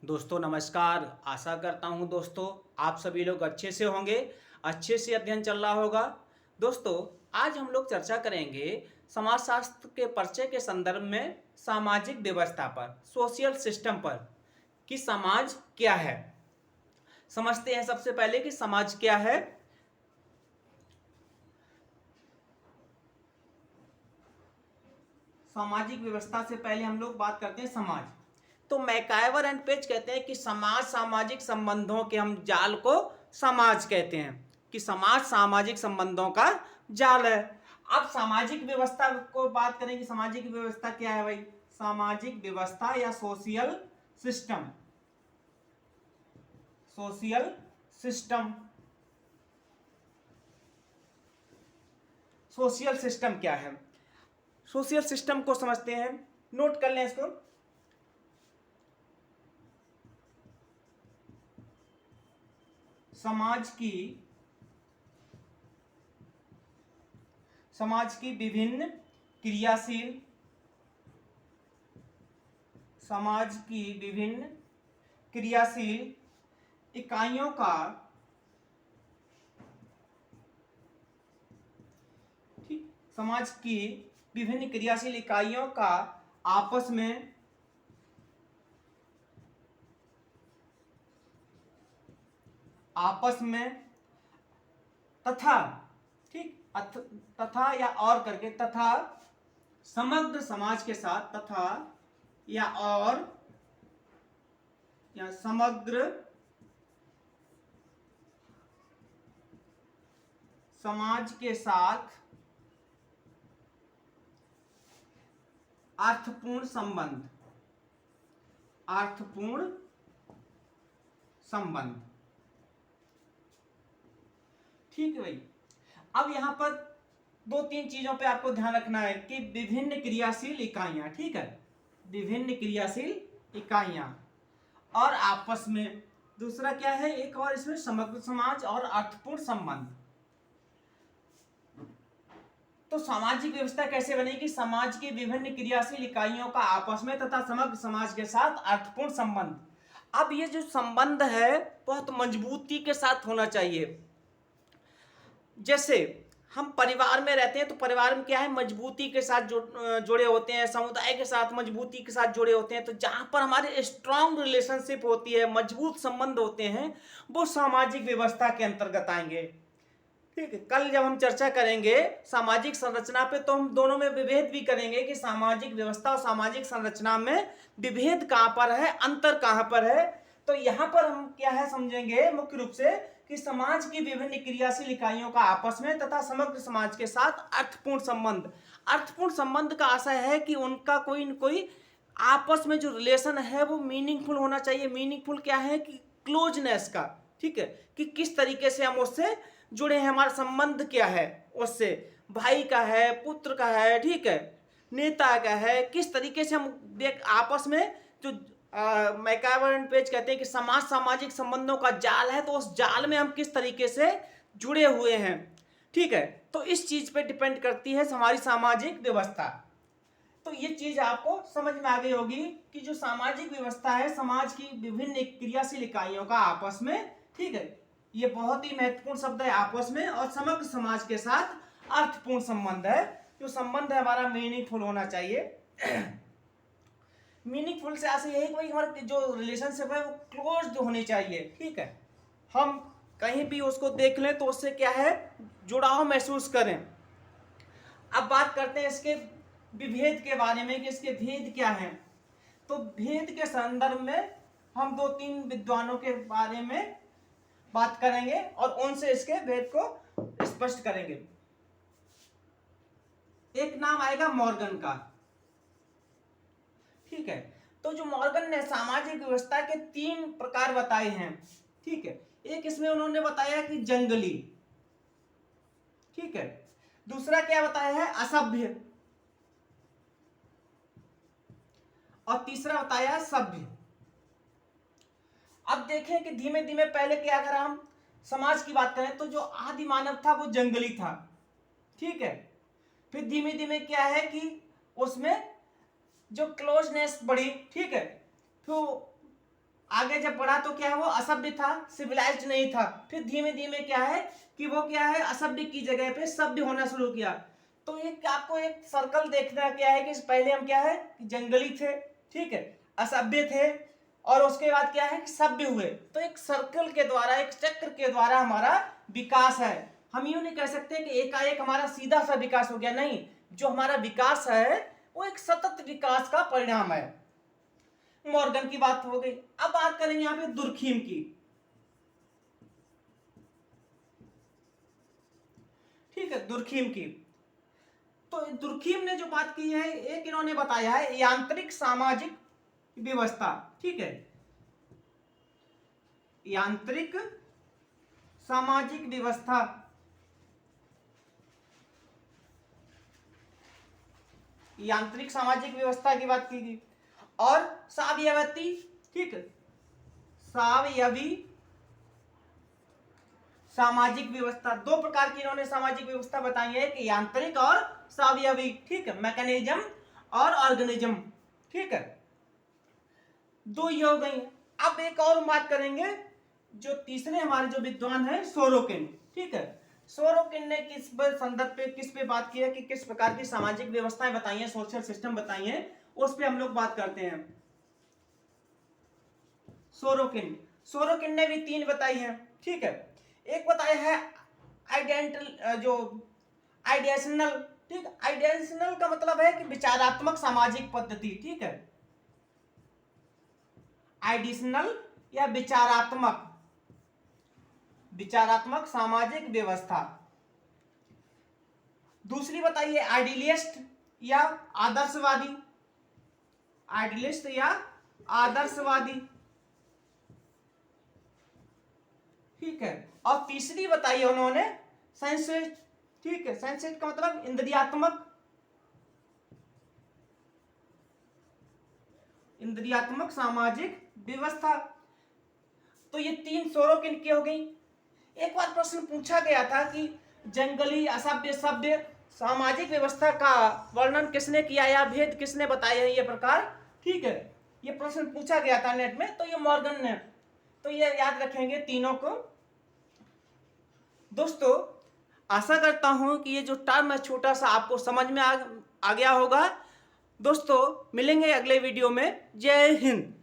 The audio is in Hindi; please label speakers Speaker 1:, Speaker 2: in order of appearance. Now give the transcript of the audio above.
Speaker 1: दोस्तों नमस्कार। आशा करता हूं दोस्तों आप सभी लोग अच्छे से होंगे, अच्छे से अध्ययन चल रहा होगा। दोस्तों आज हम लोग चर्चा करेंगे समाजशास्त्र के परिचय के संदर्भ में सामाजिक व्यवस्था पर, सोशल सिस्टम पर कि समाज क्या है। समझते हैं सबसे पहले कि समाज क्या है। सामाजिक व्यवस्था से पहले हम लोग बात करते हैं समाज। तो मैकाइवर एंड पेज कहते हैं कि समाज सामाजिक संबंधों के हम जाल को समाज कहते हैं, कि समाज सामाजिक संबंधों का जाल है। अब सामाजिक व्यवस्था को बात करें कि सामाजिक व्यवस्था क्या है भाई। सामाजिक व्यवस्था या social system, social system, social system क्या है। सोशल सिस्टम को समझते हैं, नोट कर लें इसको। समाज की विभिन्न क्रियाशील, समाज की विभिन्न क्रियाशील इकाइयों का, ठीक, समाज की विभिन्न क्रियाशील इकाइयों का आपस में तथा, ठीक, तथा या और करके, तथा समग्र समाज के साथ, तथा या और या समग्र समाज के साथ अर्थपूर्ण संबंध, अर्थपूर्ण संबंध। ठीक है भाई। अब यहां पर दो तीन चीजों पे आपको ध्यान रखना है कि विभिन्न क्रियाशील इकाइयां, ठीक है, विभिन्न क्रियाशील इकाइयां और आपस में, दूसरा क्या है, एक और इसमें समग्र समाज और अर्थपूर्ण संबंध। तो सामाजिक व्यवस्था कैसे बनेगी। समाज की विभिन्न क्रियाशील इकाइयों का आपस में तथा समग्र समाज के साथ अर्थपूर्ण संबंध। अब ये जो संबंध है बहुत मजबूती के साथ होना चाहिए। जैसे हम परिवार में रहते हैं तो परिवार में क्या है, मजबूती के साथ जुड़े होते हैं, समुदाय के साथ मजबूती के साथ जुड़े होते हैं। तो जहां पर हमारे स्ट्रांग रिलेशनशिप होती है, मजबूत संबंध होते हैं, वो सामाजिक व्यवस्था के अंतर्गत आएंगे। ठीक है, कल जब हम चर्चा करेंगे सामाजिक संरचना पे तो हम दोनों में विभेद भी करेंगे कि सामाजिक व्यवस्था और सामाजिक संरचना में विभेद कहां पर है, अंतर कहां पर है। तो यहां पर हम क्या है समझेंगे मुख्य रूप से कि समाज की विभिन्न क्रियाशील इकाइयों का आपस में तथा समग्र समाज के साथ अर्थपूर्ण संबंध। अर्थपूर्ण संबंध का आशय है कि उनका कोई न कोई आपस में जो रिलेशन है वो मीनिंगफुल होना चाहिए। मीनिंगफुल क्या है कि क्लोजनेस का, ठीक है, कि किस तरीके से हम उससे जुड़े हैं, हमारा संबंध क्या है उससे, भाई का है, पुत्र का है, ठीक है, नेता का है, किस तरीके से हम देख आपस में जो मैकाइवर एंड पेज कहते हैं कि समाज सामाजिक संबंधों का जाल है, तो उस जाल में हम किस तरीके से जुड़े हुए हैं। ठीक है, तो इस चीज पे डिपेंड करती है हमारी सामाजिक व्यवस्था। तो ये चीज आपको समझ में आ गई होगी कि जो सामाजिक व्यवस्था है समाज की विभिन्न क्रियाशील इकाइयों का आपस में, ठीक है, ये बहुत ही महत्वपूर्ण शब्द है, आपस में और समग्र समाज के साथ अर्थपूर्ण संबंध है। जो संबंध है हमारा मीनिंगफुल होना चाहिए। मीनिंगफुल से ऐसे यही कोई हमारे जो रिलेशनशिप है वो क्लोज होनी चाहिए। ठीक है, हम कहीं भी उसको देख लें तो उससे क्या है, जुड़ाव महसूस करें। अब बात करते हैं इसके विभेद के बारे में कि इसके भेद क्या हैं। तो भेद के संदर्भ में हम दो तीन विद्वानों के बारे में बात करेंगे और उनसे इसके भेद को स्पष्ट करेंगे। एक नाम आएगा मॉर्गन का, ठीक है। तो जो मॉर्गन ने सामाजिक व्यवस्था के तीन प्रकार बताए हैं, ठीक है। एक इसमें उन्होंने बताया कि जंगली, ठीक है, दूसरा क्या बताया है, असभ्य, और तीसरा बताया सभ्य। अब देखें कि धीमे धीमे पहले क्या, अगर हम समाज की बात करें तो जो आदि मानव था वो जंगली था, ठीक है। फिर धीमे धीमे क्या है कि उसमें जो क्लोजनेस बढ़ी, ठीक है, तो आगे जब बढ़ा तो क्या है, वो असभ्य था, सिविलाइज्ड नहीं था। फिर धीमे धीमे क्या है कि वो क्या है, असभ्य की जगह पे सभ्य होना शुरू किया। तो एक आपको एक सर्कल देखना क्या है कि पहले हम क्या है कि जंगली थे, ठीक है, असभ्य थे, और उसके बाद क्या है कि सभ्य हुए। तो एक सर्कल के द्वारा, एक चक्र के द्वारा हमारा विकास है। हम यूं नहीं कह सकते कि एकाएक हमारा सीधा सा विकास हो गया, नहीं, जो हमारा विकास है वो एक सतत विकास का परिणाम है। मॉर्गन की बात हो गई। अब बात करेंगे यहां पे दुर्खीम की, ठीक है, दुर्खीम की। तो दुर्खीम ने जो बात की है, एक इन्होंने बताया है यांत्रिक सामाजिक व्यवस्था, ठीक है, यांत्रिक सामाजिक व्यवस्था, यांत्रिक सामाजिक व्यवस्था की बात की गई। और सावयवती, ठीक है, सावयवी सामाजिक व्यवस्था, दो प्रकार की इन्होंने सामाजिक व्यवस्था बताई है कि यांत्रिक और सावयवी, ठीक है, मैकेनिज्म और ऑर्गेनिज्म, ठीक है, दो ये हो गई। अब एक और बात करेंगे, जो तीसरे हमारे जो विद्वान है सोरोकिन, ठीक है, सोरोकिन ने किस संदर्भ पे, किस पे बात की है कि किस प्रकार की सामाजिक व्यवस्थाएं बताई हैं, सोशल सिस्टम बताई हैं, उस पे हम लोग बात करते हैं। सोरोकिन, सोरोकिन ने भी तीन बताई है, ठीक है। एक बताया है आइडेंटल, जो आइडियशनल, ठीक, आइडियशनल का मतलब है कि विचारात्मक सामाजिक पद्धति, ठीक है, आइडिशनल या विचारात्मक, विचारात्मक सामाजिक व्यवस्था। दूसरी बताइए आइडियलिस्ट या आदर्शवादी, आइडियलिस्ट या आदर्शवादी, ठीक है। और तीसरी बताइए उन्होंने सेंसेट, ठीक है, सेंसेट का मतलब इंद्रियात्मक, इंद्रियात्मक सामाजिक व्यवस्था। तो ये तीन सोरोकिन की हो गई। एक बार प्रश्न पूछा गया था कि जंगली, असभ्य, सभ्य सामाजिक व्यवस्था का वर्णन किसने किया या भेद किसने बताया है ये प्रकार, ठीक है, ये प्रश्न पूछा गया था नेट में, तो ये मॉर्गन ने। तो ये याद रखेंगे तीनों को। दोस्तों आशा करता हूं कि ये जो टर्म है छोटा सा आपको समझ में आ गया होगा। दोस्तों मिलेंगे अगले वीडियो में। जय हिंद।